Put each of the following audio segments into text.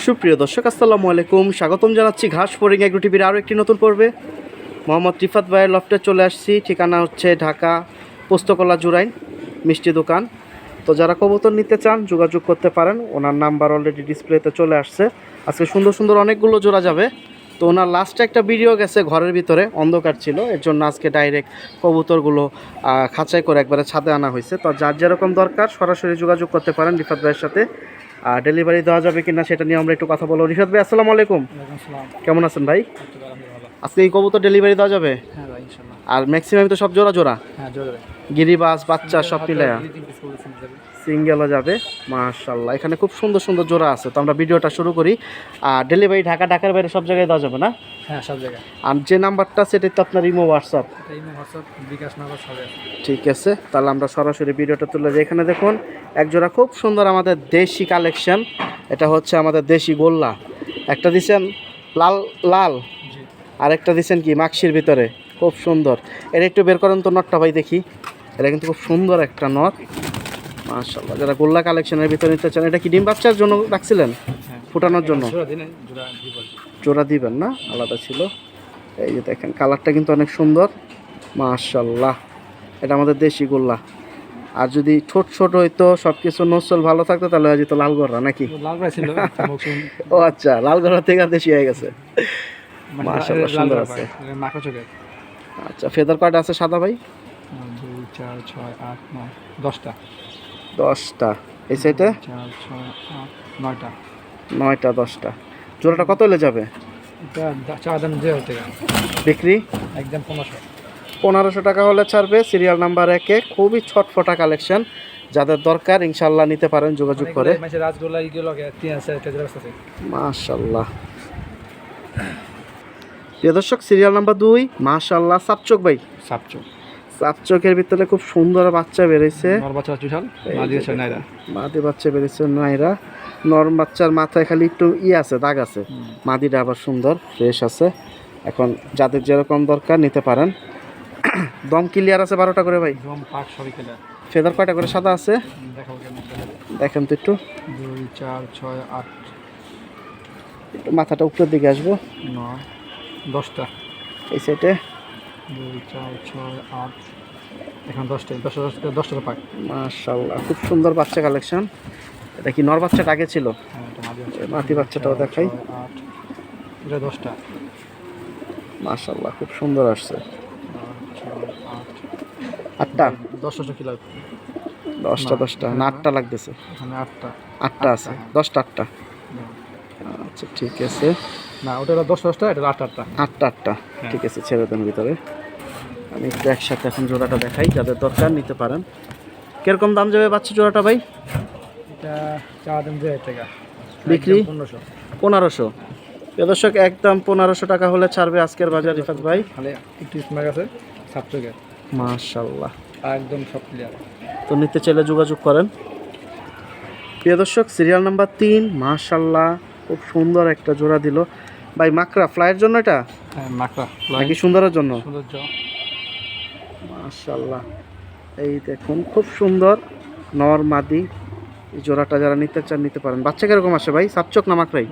সুপ্রিয় দর্শক আসসালামু আলাইকুম, স্বাগতম জানাচ্ছি ঘাস ফড়িং এগ্রো টিভির আরও একটি নতুন পর্বে। মোহাম্মদ রিফাত ভাইয়ের লফটে চলে আসছি। ঠিকানা হচ্ছে ঢাকা পোস্তকলা জুরাইন মিষ্টি দোকান। তো যারা কবুতর নিতে চান যোগাযোগ করতে পারেন, ওনার নাম্বার অলরেডি ডিসপ্লেতে চলে আসছে। আজকে সুন্দর সুন্দর অনেকগুলো জোড়া যাবে। তো ওনার লাস্টে একটা ভিডিও গেছে ঘরের ভিতরে, অন্ধকার ছিল, এর জন্য আজকে ডাইরেক্ট কবুতরগুলো খাঁচাই করে একবারে ছাদে আনা হয়েছে। তো যার যেরকম দরকার সরাসরি যোগাযোগ করতে পারেন রিফাত ভাইয়ের সাথে। আর ডেলিভারি দেওয়া যাবে কিনা সেটা নিয়ে আমরা একটু কথা বলবো। রিফাত ভাই আসসালামু আলাইকুম, কেমন আছেন ভাই? আজকে এই কবুতর ডেলিভারি দেওয়া যাবে? আর ম্যাক্সিমাম তো সব জোড়া জোড়া, গিরিবাস বাচ্চা সব মিলায়া সিঙ্গেলও যাবে। মাশাআল্লাহ, এখানে খুব সুন্দর সুন্দর জোড়া আছে। তো আমরা ভিডিওটা শুরু করি। আর ডেলিভারি ঢাকার বাইরে সব জায়গায় দেওয়া যাবে না? হ্যাঁ, সব জায়গায়। আর যে নাম্বারটা সেটা তো আপনার ইমো হোয়াটসঅ্যাপ? বিকাশ নগর সবে। ঠিক আছে, তাহলে আমরা সরাসরি ভিডিওটা তুলে যাই। এখানে দেখুন এক জোড়া খুব সুন্দর আমাদের দেশি কালেকশন। এটা হচ্ছে আমাদের দেশি গোল্লা। একটা দিছেন লাল লাল, আর একটা দিছেন কি মাক্সির ভিতরে, খুব সুন্দর। এটা একটু বের করেন তো নটটা ভাই, দেখি। এটা কিন্তু খুব সুন্দর একটা নট। মাশাআল্লাহ, যারা গোল্লা কালেকশনের ভিতরে নিতে চান। এটা কি ডিম বাচ্চার জন্য রাখছিলেন? ফুটানোর জন্য জোড়া দিবেন না, আলাদা ছিল। এই যে দেখেন কালারটা কিন্তু অনেক সুন্দর। মাশাআল্লাহ, এটা আমাদের দেশি গোল্লা। আর যদি ছোট ছোট হইতো, সব কিছু নসল ভালো থাকতো, তাহলে হয়তো লালগড়া নাকি? ও আচ্ছা, লালগড়া থেকে দেশি হয়ে গেছে। মাশাআল্লাহ, সুন্দর আছে। আচ্ছা, ফেদার কয়টা আছে সাদা ভাই? 2 4 6 8 9 10টা। 10টা। এই সাইডে 4 6 8 9টা। 9টা 10টা। জোড়াটা কত হলে যাবে? এটা চাওয়া দাম 1000 টাকা, বিক্রি একদম 1500। 1500 টাকা হলে ছাড়বে। সিরিয়াল নাম্বার 1-এ খুবই ছটফটা কালেকশন। যাদের দরকার ইনশাআল্লাহ নিতে পারেন যোগাযোগ করে। রাজগোল্লা ইগুলো 3000 টাকা আছে। মাশাআল্লাহ। প্রিয় দর্শক, সিরিয়াল নাম্বার 2 মাশাআল্লাহ সাপচোক ভাই। সাপচোকের ভিতরে খুব সুন্দর বাচ্চা বেরিয়েছে। নর বাচ্চা চুষাল, মাদি বাচ্চা বেরিয়েছে নাইরা। নর বাচ্চার মাথায় খালি একটু আছে, দাগ আছে। মাদিটা আবার সুন্দর ফ্রেশ আছে। এখন যাদের যেরকম দরকার নিতে পারেন। দম ক্লিয়ার আছে 12টা করে ভাই? দম পাক সবই ক্লিয়ার। ফেদার কয়টা করে সাদা আছে? দেখেন তো একটু। 2 4 6 8। মাথাটা উপরের দিকে আসবো। 9 10টা। এই সাইডে 2 4 6 8। এখন 10টা পাক। মাশাআল্লাহ, খুব সুন্দর বাচ্চা কালেকশন। এটা কি নর বাচ্চাটা আগে ছিল? মাদি বাচ্চাটাও দেখাই। 8 এটা 10টা। মাশাআল্লাহ, খুব সুন্দর আসছে। 8টা 10টা কি লাগবে? 10টা না 8টা লাগতেছে? এখানে 8টা আছে। 10টা 8টা। আচ্ছা ঠিক আছে। না, ওটা 10টা, এটা 8টা। 8টা ঠিক আছে, ছেড়ে দেন ভিতরে। আমি একটু একসাথে এখন জোড়াটা দেখাই, যাদের দরকার নিতে পারেন। কিরকম দাম যাবে বাচ্চা জোড়াটা ভাই? এটা চাওয়া দাম 1000 টাকা, বিক্রি 1500। দর্শক একদম 1500 টাকা হলে ছাড়বে আজকের বাজার রিফাত ভাই। তাহলে একটু স্মার্ট আছে সাপচোকে। মাশাআল্লাহ, একদম সব ক্লিয়ার। তো নিতে চাইলে যোগাযোগ করেন। প্রিয় দর্শক, সিরিয়াল নাম্বার 3 মাশাআল্লাহ, খুব সুন্দর একটা জোড়া দিল ভাই। মাকড়া ফ্লাইয়ের জন্য এটা? হ্যাঁ, মাকড়া নাকি সুন্দরের জন্য? সৌন্দর্য। মাশাআল্লাহ, এই দেখুন খুব সুন্দর নর মাদি। এই জোড়াটা যারা নিতে চান নিতে পারেন। বাচ্চা কিরকম আসে ভাই? সাপচোক না মাকড়াই?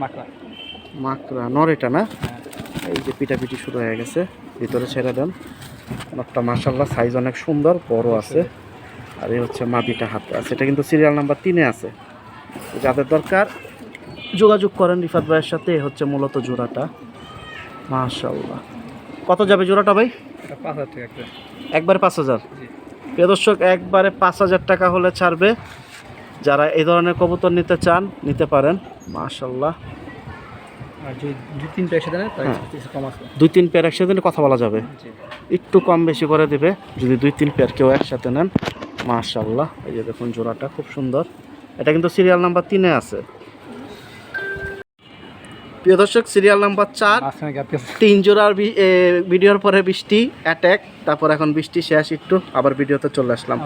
মাকড়া নর এটা না? এই যে পিটাপিটি শুরু হয়ে গেছে, ভিতরে ছেড়ে দেন। নরটা মাশাআল্লাহ সাইজ অনেক সুন্দর, বড় আছে। আর এই হচ্ছে মাদিটা হাতে আছে। এটা কিন্তু সিরিয়াল নাম্বার 3-এ আছে। যাদের দরকার যোগাযোগ করেন রিফাত ভাইয়ের সাথে। হচ্ছে মূলত জোড়াটা। মাশাআল্লাহ, কত যাবে জোড়াটা ভাই? 5000 টাকা। একবারে 5000? প্রিয় দর্শক, একবারে 5000 টাকা হলে ছাড়বে। যারা এই ধরনের কবুতর নিতে চান নিতে পারেন। মাশাআল্লাহ, আর যদি 2-3 পেয়ার একসাথে নেন তাহলে কিছু কম আছে। 2-3 পেয়ার একসাথে নিলে কথা বলা যাবে, একটু কম বেশি করে দেবে যদি 2-3 পেয়ার কেউ একসাথে নেন। মাশাআল্লাহ, এই যে দেখুন জোড়াটা খুব সুন্দর। এটা কিন্তু সিরিয়াল নাম্বার 3-এ আছে। প্রিয় দর্শক, সিরিয়াল নাম্বার 4 3 জোড়ার ভিডিওর পরে বৃষ্টি অ্যাটাক, তারপর এখন বৃষ্টি শেষ, একটু আবার ভিডিওতে চলে আসলাম।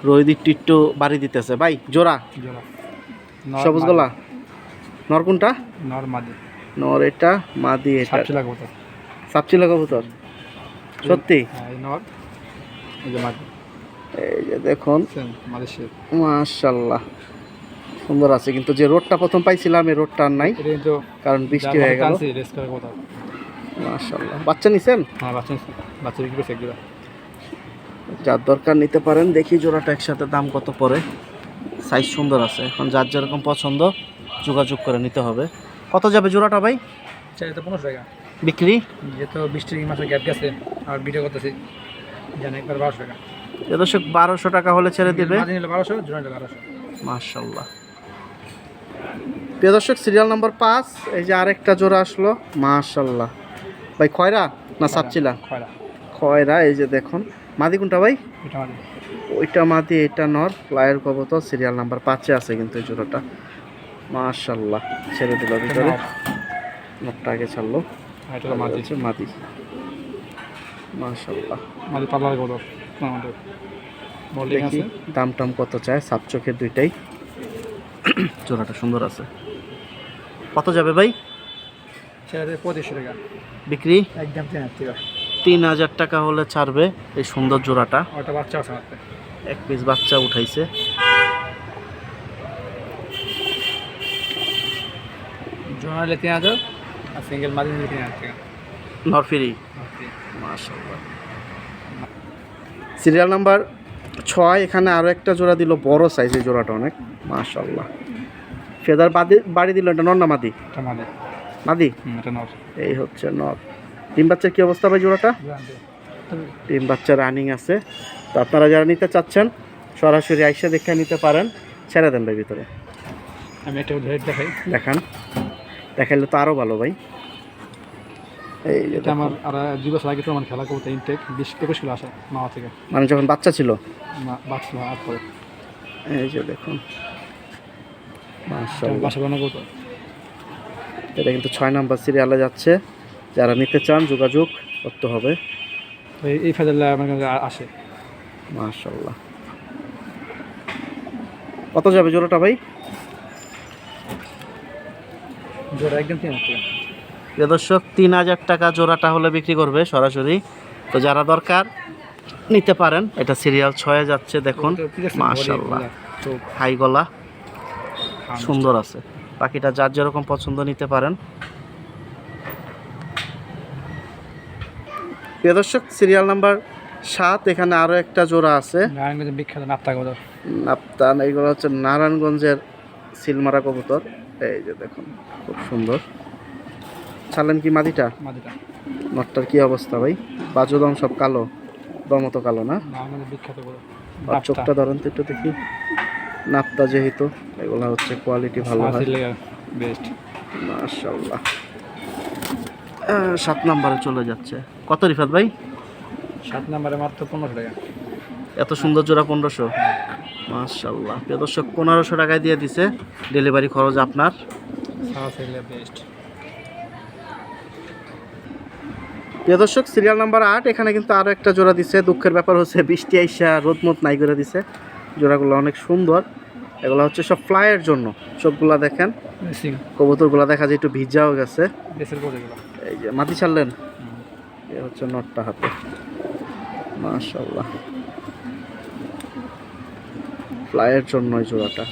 রোহিত একটু বাড়ি দিতেছে ভাই। জোড়া সবুজ গলা নর কোনটা? নর মাদি। নর এটা, মাদি এটা। সাপচিলা কবুতর সত্যি? এই নর, এই যে মাদি। এই যে দেখুন মাশাআল্লাহ, সুন্দর আছে, কিন্তু যে রোডটা প্রথম পাইছিলাম এই রোডটা আর নাই, এটা কিন্তু কারণ বৃষ্টি হয়ে গেল। রেস করার কথা। মাশাআল্লাহ, বাচ্চা নিছেন? হ্যাঁ বাচ্চা বিক্রি করছে একজোড়া। যার দরকার নিতে পারেন। দেখি জোড়াটা একসাথে দাম কত পড়ে। সাইজ সুন্দর আছে, এখন যার যেরকম পছন্দ যোগাযোগ করে নিতে হবে। কত যাবে জোড়াটা ভাই? চাইলে তো 1500 টাকা বিক্রি? যেহেতু 20 মাসের গ্যাপ গেছে আর ভিডিও করতেছি, জানি একবার 1200 টাকা। এ দর্শক 1200 টাকা হলে ছেড়ে দিবে। মাঝে নিলে 1200, জোড়া নিলে 1200। মাশাআল্লাহ। প্রিয় দর্শক, সিরিয়াল নাম্বার 5, এই যে আরেকটা জোড়া আসলো। মাশাআল্লাহ ভাই, খয়রা না সাপচিলা? খয়রা। খয়রা, এই যে দেখুন। মাদি কোনটা ভাই? এটা মাঝে। ওইটা মাদি, এটা নর। লায়ের কবুতর, সিরিয়াল নাম্বার 5-এ আছে কিন্তু এই জোড়াটা। মাশাআল্লাহ, ছেড়ে দিল ভিতরে। নরটা আগে ছাড়লো। আর এটা মাঝে হচ্ছে মাদি। মাশাআল্লাহ, মাঝে পাল্লার কত আমাদের বোল্ডিং দেখি আছে। দাম টাম কত চায়। সাপ চোখের দুইটাই। জোড়াটা সুন্দর আছে। কত যাবে ভাই? চাইলে 2500 টাকা বিক্রি? একদম 3000 টাকা। 3000 টাকা হলে ছাড়বে এই সুন্দর জোড়াটা। ওটা বাচ্চা আছে মাত্র এক পিস বাচ্চা উঠাইছে। জোড়া নিলে 3000 আর সিঙ্গেল মাঝে নিলে 3000 টাকা। নরফিরি। মাশাআল্লাহ। সিরিয়াল নাম্বার 6, এখানে আরো একটা জোড়া দিল, বড় সাইজের জোড়াটা অনেক। মাশাআল্লাহ, ফেদার বাড়ি দিল। এটা নর না মাদি? এটা মাঝে। মাদি। এটা নর। এই হচ্ছে নর। ডিম বাচ্চার কি অবস্থা ভাই জোড়াটা? ডিম বাচ্চা রানিং আছে। তো আপনারা যারা নিতে চাচ্ছেন সরাসরি আইসা দেখে নিতে পারেন। ছেড়ে দেন ভাই ভিতরে। আমি একটা রেট দেখাই। দেখান, দেখাইলে তো আরো ভালো ভাই। এই যে এটা আমার আর 2 বছর আগে তো আমার খেলা করতে ইনটেক 20-21 কিলো আসা মামা থেকে, মানে যখন বাচ্চা ছিল। বাচ্চা আর পরে এই যে দেখুন। মাশাআল্লাহ, বাসা বানানো করতো। এটা কিন্তু 6 নাম্বার সিরিয়ালে যাচ্ছে। যারা নিতে চান যোগাযোগ করতে হবে। এই ফেদারলা আমার কাছে আসে। মাশাআল্লাহ। কত যাবে জোড়াটা ভাই? জোড়া একদম 3000 টাকা। প্রিয় দর্শক, 3000 টাকা জোড়াটা হলে বিক্রি করবে সরাসরি। তো যারা দরকার নিতে পারেন। এটা সিরিয়াল 6-এ যাচ্ছে দেখুন। মাশাআল্লাহ, হাই গলা, সুন্দর আছে। বাকিটা যার যেরকম পছন্দ নিতে পারেন। প্রিয় দর্শক, সিরিয়াল নাম্বার 7, এখানে আরো একটা জোড়া আছে। নারায়ণগঞ্জের বিখ্যাত নাপ্তা কবুতর। নাপ্তান, এইগুলো হচ্ছে নারায়ণগঞ্জের সিলমারা কবুতর। এই যে দেখুন, খুব সুন্দর। ছাড়লেন কি মাদিটা? মাদিটা। নটটার কি অবস্থা ভাই? বাজু দম সব কালো, দম তো কালো না? নারায়ণগঞ্জের বিখ্যাত কবুতর। আর চোখটা ধরেন তো একটু দেখি। নাপ্তা যেহেতু, এগুলো হচ্ছে কোয়ালিটি ভালো হয়। বেস্ট। মাশাআল্লাহ। 7 নম্বরে চলে যাচ্ছে। কত রিফাত ভাই? 7 নম্বরে মাত্র 1500 টাকা। এত সুন্দর জোড়া 1500? মাশাআল্লাহ। প্রিয় দর্শক, 1500 টাকায় দিয়ে দিছে। ডেলিভারি খরচ আপনার। বেস্ট। প্রিয় দর্শক, সিরিয়াল নাম্বার 8, এখানে কিন্তু আরও একটা জোড়া দিছে। দুঃখের ব্যাপার হচ্ছে বৃষ্টি আইসা রোদমত নাই করে দিছে। জোড়াগুলো অনেক সুন্দর। এগুলো হচ্ছে সব ফ্লাইয়ের জন্য। চোখগুলা দেখেন, কবুতরগুলা দেখা যায় একটু ভিজাও গেছে। এই যে মাটি ছাড়লেন, এ হচ্ছে নটটা হাতে। মাশাআল্লাহ, ফ্লাইয়ের জন্য এই জোড়াটা।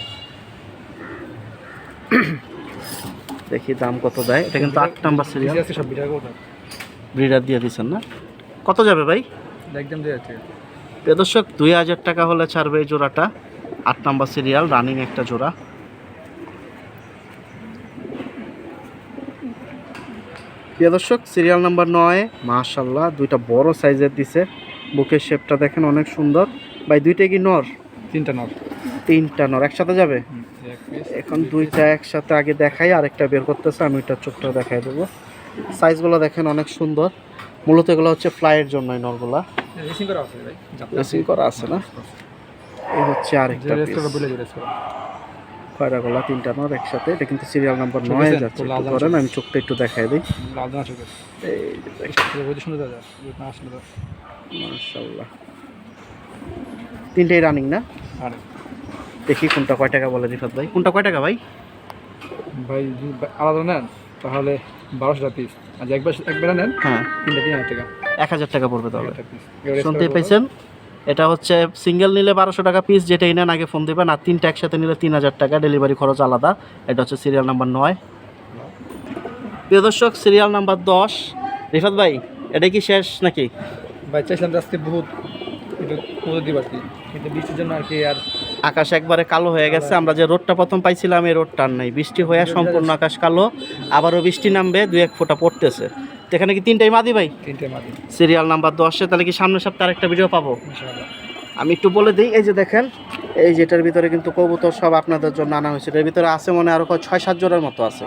দেখি দাম কত দেয়। এটা কিন্তু 8 নাম্বার সিরিয়াল। ব্রিডার দিয়ে দিচ্ছেন না? কত যাবে ভাই? একদম দিয়ে আছে। প্রিয় দর্শক, 2000 টাকা হলে ছাড়বে এই জোড়াটা। 8 নাম্বার সিরিয়াল, রানিং একটা জোড়া। প্রিয় দর্শক, সিরিয়াল নাম্বার 9, মাশাআল্লাহ, দুইটা বড় সাইজের দিছে। বুকের শেপটা দেখেন অনেক সুন্দর। ভাই দুইটাই কি নর? 3টা নর। 3টা নর একসাথে যাবে? এখন দুইটা একসাথে আগে দেখাই, আরেকটা বের করতেছে। আমি ওইটার চোখটা দেখাই দেবো। সাইজগুলো দেখেন অনেক সুন্দর। মূলত এগুলো হচ্ছে ফ্লাইয়ের জন্য এই নরগুলা। রেসিং করা আছে না? এই হচ্ছে আরেকটা খয়রাগুলা, 3টা নর একসাথে। এটা কিন্তু সিরিয়াল নাম্বার 9 যাচ্ছে। একটু করেন, আমি চোখটা একটু দেখাই দিই। মাশাআল্লাহ, 3টাই রানিং না? দেখি কোনটা কয় টাকা বলে রিফাত ভাই। কোনটা কয় টাকা ভাই? ভাই আলাদা নেন তাহলে 1200 টাকা পিস। আজ একবার নেন, হ্যাঁ, 3টা 3000 টাকা। 1000 টাকা পড়বে তাহলে। শুনতে পাইছেন? এটা হচ্ছে সিঙ্গেল নিলে 1200 টাকা পিস, যেটাই নেন আগে ফোন দেবেন, আর 3টা একসাথে নিলে 3000 টাকা, ডেলিভারি খরচ আলাদা। এটা হচ্ছে সিরিয়াল নাম্বার 9। প্রিয় দর্শক, সিরিয়াল নাম্বার 10। রিফাত ভাই, এটা কি শেষ নাকি? ভাই চাইছিলাম যে আজকে বহুত একটু করে দিব আর কি, কিন্তু বৃষ্টির জন্য আর কি আর আকাশ একবারে কালো হয়ে গেছে। আমরা যে রোডটা প্রথম পাইছিলাম এই রোডটা আর নাই, বৃষ্টি হয়ে সম্পূর্ণ আকাশ কালো। আবারও বৃষ্টি নামবে, 2-1 ফোঁটা পড়তেছে। তো এখানে কি 3টাই মাদি ভাই? 3টে মাদি। সিরিয়াল নাম্বার 10-এ তাহলে কি সামনের সপ্তাহে আরেকটা ভিডিও পাবো? ইনশাআল্লাহ। আমি একটু বলে দিই, এই যে দেখেন, এই যেটার ভিতরে কিন্তু কবুতর সব আপনাদের জন্য আনা হয়েছে। এর ভিতরে আছে মনে আরো 6-7 জোড়ার মতো আছে,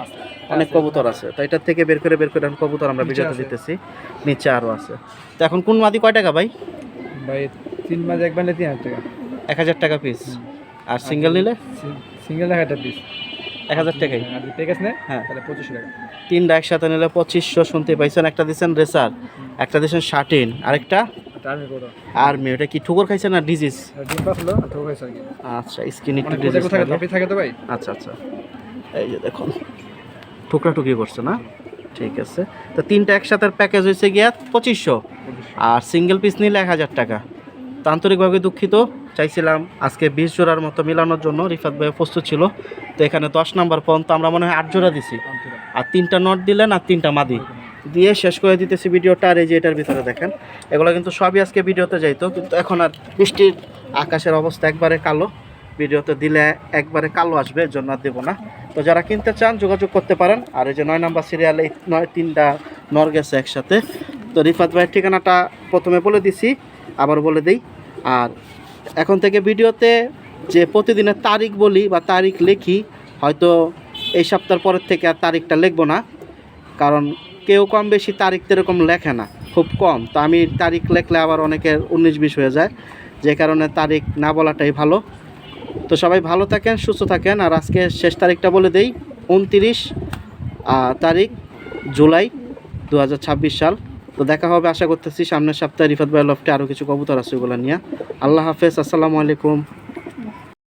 অনেক কবুতর আছে। তো এটার থেকে বের করে এখন কবুতর আমরা ভিডিওতে দিতেছি। নিচে আরও আছে। তো এখন কোন মাদি কয় টাকা ভাই? ভাই 3 মাদি এক বান্ডেল 3000 টাকা। 1000 টাকা পিস। আর সিঙ্গেল নিলে সিঙ্গেল 1000 পিস, 1000 টাকাই। আর যদি প্যাকেজ নেয় হ্যাঁ, তাহলে 2500 টাকা। 3টা একসাথে নিলে 2500। শুনতে পাইছেন? একটা দিচ্ছেন রেসার, একটা দিচ্ছেন শার্টিন, আরেকটা টার্মি কোড আর্মি। ওটা কি ঠুকর খাইছে না ডিজিজ? ডিম পাফলো আর ঠোকা আছে আর কি। আচ্ছা, স্কিন একটু অনেক ডিজিজ কোথায় থাকে থাকে তো ভাই। আচ্ছা আচ্ছা, এই যে দেখুন টুকরি করছে না? ঠিক আছে। তো 3টা একসাথে প্যাকেজ হয়েছে গিয়া 2500, আর সিঙ্গেল পিস নিলে 1000 টাকা। তো আন্তরিকভাবে দুঃখিত, চাইছিলাম আজকে 20 জোড়ার মতো মিলানোর জন্য, রিফাত ভাই প্রস্তুত ছিল। তো এখানে 10 নাম্বার পর্যন্ত আমরা মনে হয় 8 জোড়া দিছি, আর 3টা নট দিলেন আর 3টা মাদি দিয়ে শেষ করে দিতেছি ভিডিওটা। আর এই যে এটার ভিতরে দেখেন, এগুলো কিন্তু সবই আজকে ভিডিওতে যাইতো, কিন্তু এখন আর বৃষ্টির আকাশের অবস্থা একবারে কালো, ভিডিওতে দিলে একবারে কালো আসবে, এর জন্য আর দেবো না। তো যারা কিনতে চান যোগাযোগ করতে পারেন। আর এই যে 9 নাম্বার সিরিয়ালে 3টা নর গেছে একসাথে। তো রিফাত ভাইয়ের ঠিকানাটা প্রথমে বলে দিছি, আবার বলে দিই। আর এখন থেকে ভিডিওতে যে প্রতিদিনের তারিখ বলি বা তারিখ লিখি, হয়তো এই সপ্তাহের পরের থেকে আর তারিখটা লিখবো না, কারণ কেউ কম বেশি তারিখ এরকম লেখে না, খুব কম। তো আমি তারিখ লেখলে আবার অনেকের 19-20 হয়ে যায়, যে কারণে তারিখ না বলাটাই ভালো। তো সবাই ভালো থাকেন, সুস্থ থাকেন। আর আজকে শেষ তারিখটা বলে দেই, 29 তারিখ জুলাই 2026 সাল। তো দেখা হবে আশা করতেছি সামনের সপ্তাহে রিফাত ভাই লফটে। আরও কিছু কবুতর আছে ওগুলো নিয়ে। আল্লাহ হাফেজ, আসসালামু আলাইকুম।